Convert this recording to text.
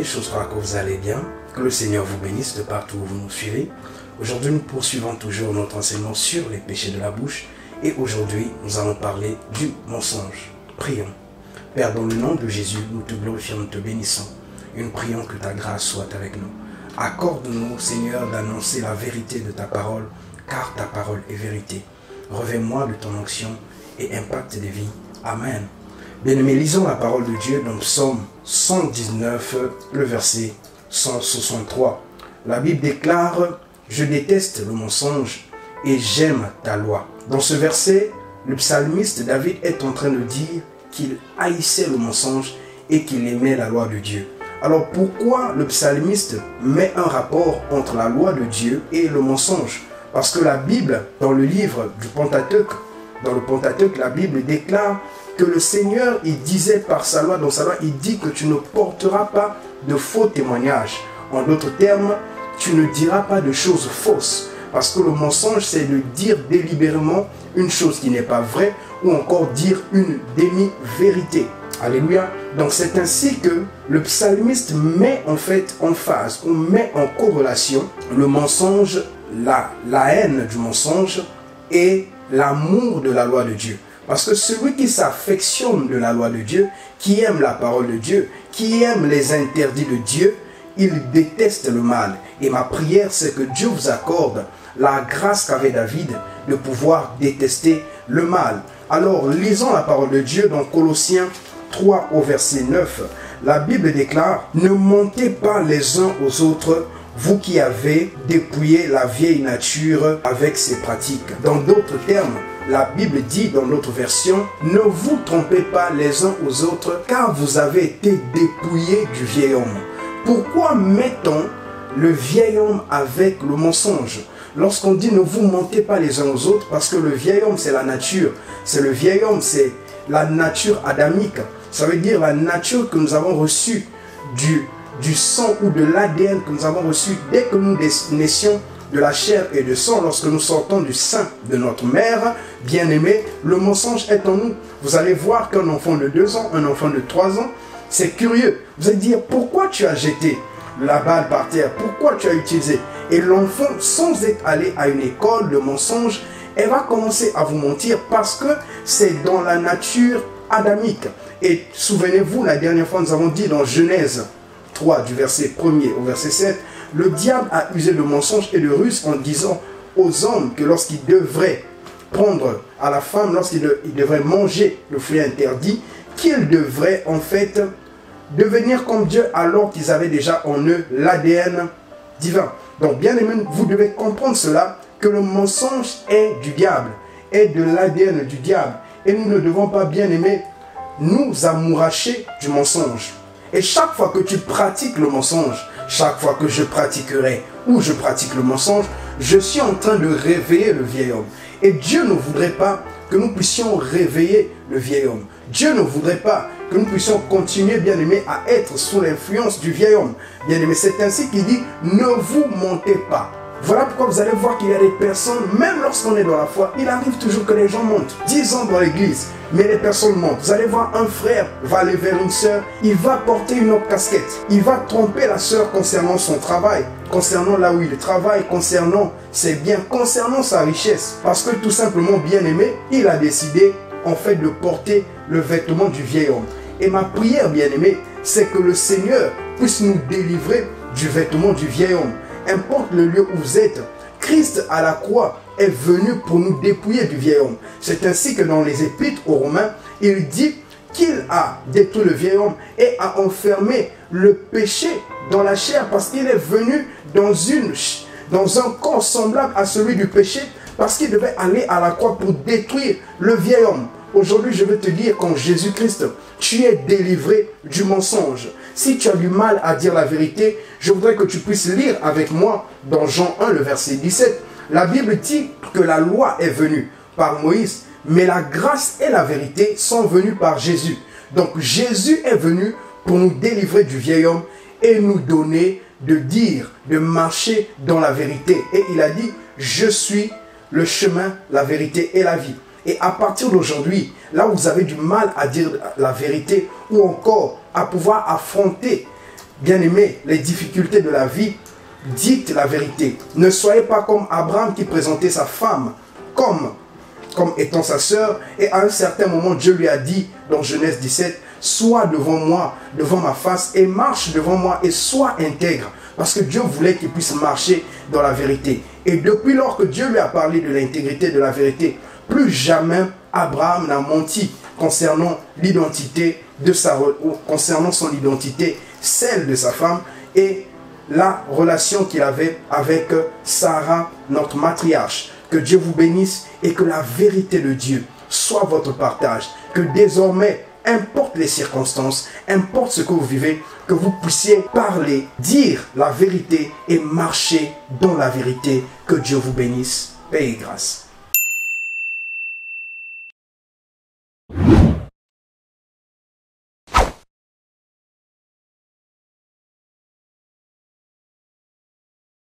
santé, j'espère que vous allez bien, que le Seigneur vous bénisse de partout où vous nous suivez. Aujourd'hui, nous poursuivons toujours notre enseignement sur les péchés de la bouche et aujourd'hui, nous allons parler du mensonge. Prions. Père, dans le nom de Jésus, nous te glorifions, nous te bénissons et nous prions que ta grâce soit avec nous. Accorde-nous, Seigneur, d'annoncer la vérité de ta parole, car ta parole est vérité. Revêt-moi de ton onction et impacte des vies. Amen. Bien-aimés, lisons la parole de Dieu dans Psaume 119, le verset 163. La Bible déclare « Je déteste le mensonge et j'aime ta loi ». Dans ce verset, le psalmiste David est en train de dire qu'il haïssait le mensonge et qu'il aimait la loi de Dieu. Alors pourquoi le psalmiste met un rapport entre la loi de Dieu et le mensonge? Parce que la Bible, dans le livre du Pentateuque, la Bible déclare que le Seigneur, il disait par sa loi, dans sa loi, il dit que tu ne porteras pas de faux témoignages. En d'autres termes, tu ne diras pas de choses fausses. Parce que le mensonge, c'est de dire délibérément une chose qui n'est pas vraie ou encore dire une demi-vérité. Alléluia. Donc c'est ainsi que le psalmiste met en fait en phase, on met en corrélation le mensonge, la haine du mensonge et l'amour de la loi de Dieu. Parce que celui qui s'affectionne de la loi de Dieu, qui aime la parole de Dieu, qui aime les interdits de Dieu, il déteste le mal. Et ma prière, c'est que Dieu vous accorde la grâce qu'avait David de pouvoir détester le mal. Alors, lisons la parole de Dieu dans Colossiens 3 au verset 9. La Bible déclare « Ne mentez pas les uns aux autres, vous qui avez dépouillé la vieille nature avec ses pratiques. » Dans d'autres termes, la Bible dit dans notre version « Ne vous trompez pas les uns aux autres, car vous avez été dépouillés du vieil homme. » Pourquoi mettons le vieil homme avec le mensonge? Lorsqu'on dit « Ne vous mentez pas les uns aux autres », parce que le vieil homme, c'est la nature. C'est le vieil homme, c'est la nature adamique. Ça veut dire la nature que nous avons reçue du sang ou de l'ADN que nous avons reçu dès que nous naissions de la chair et de sang, lorsque nous sortons du sein de notre mère, bien-aimé, le mensonge est en nous. Vous allez voir qu'un enfant de 2 ans, un enfant de 3 ans, c'est curieux. Vous allez dire, pourquoi tu as jeté la balle par terre? Pourquoi tu as utilisé? Et l'enfant, sans être allé à une école de mensonge, elle va commencer à vous mentir parce que c'est dans la nature adamique. Et souvenez-vous, la dernière fois, nous avons dit dans Genèse 3, du verset 1er au verset 7, le diable a usé de mensonge et de ruse en disant aux hommes que lorsqu'ils devraient prendre à la femme, lorsqu'ils devraient manger le fruit interdit, qu'ils devraient en fait devenir comme Dieu alors qu'ils avaient déjà en eux l'ADN divin. Donc bien aimé, vous devez comprendre cela, que le mensonge est du diable, est de l'ADN du diable. Et nous ne devons pas, bien aimer, nous amouracher du mensonge. Et chaque fois que tu pratiques le mensonge, chaque fois que je pratiquerai ou je pratique le mensonge, je suis en train de réveiller le vieil homme. Et Dieu ne voudrait pas que nous puissions réveiller le vieil homme. Dieu ne voudrait pas que nous puissions continuer, bien aimé, à être sous l'influence du vieil homme. Bien aimé, c'est ainsi qu'il dit, ne vous mentez pas. Voilà pourquoi vous allez voir qu'il y a des personnes, même lorsqu'on est dans la foi, il arrive toujours que les gens mentent. 10 ans dans l'église, mais les personnes mentent. Vous allez voir un frère va aller vers une sœur, il va porter une autre casquette. Il va tromper la sœur concernant son travail, concernant là où il travaille, concernant ses biens, concernant sa richesse. Parce que tout simplement, bien aimé, il a décidé en fait de porter le vêtement du vieil homme. Et ma prière, bien aimé, c'est que le Seigneur puisse nous délivrer du vêtement du vieil homme. Importe le lieu où vous êtes, Christ à la croix est venu pour nous dépouiller du vieil homme. C'est ainsi que dans les épîtres aux Romains, il dit qu'il a détruit le vieil homme et a enfermé le péché dans la chair parce qu'il est venu dans un corps semblable à celui du péché parce qu'il devait aller à la croix pour détruire le vieil homme. Aujourd'hui, je veux te dire qu'en Jésus-Christ, tu es délivré du mensonge. Si tu as du mal à dire la vérité, je voudrais que tu puisses lire avec moi dans Jean 1, le verset 17. La Bible dit que la loi est venue par Moïse, mais la grâce et la vérité sont venues par Jésus. Donc Jésus est venu pour nous délivrer du vieil homme et nous donner de dire, de marcher dans la vérité. Et il a dit, je suis le chemin, la vérité et la vie. Et à partir d'aujourd'hui, là où vous avez du mal à dire la vérité ou encore à pouvoir affronter Bien-aimés, les difficultés de la vie dictent la vérité. Ne soyez pas comme Abraham qui présentait sa femme comme étant sa sœur, et à un certain moment, Dieu lui a dit dans Genèse 17, sois devant moi, devant ma face, et marche devant moi, et sois intègre. Parce que Dieu voulait qu'il puisse marcher dans la vérité. Et depuis lors que Dieu lui a parlé de l'intégrité, de la vérité, plus jamais Abraham n'a menti concernant l'identité concernant son identité, celle de sa femme, et la relation qu'il avait avec Sarah, notre matriarche. Que Dieu vous bénisse et que la vérité de Dieu soit votre partage. Que désormais, importe les circonstances, importe ce que vous vivez, que vous puissiez parler, dire la vérité et marcher dans la vérité. Que Dieu vous bénisse. Paix et grâce.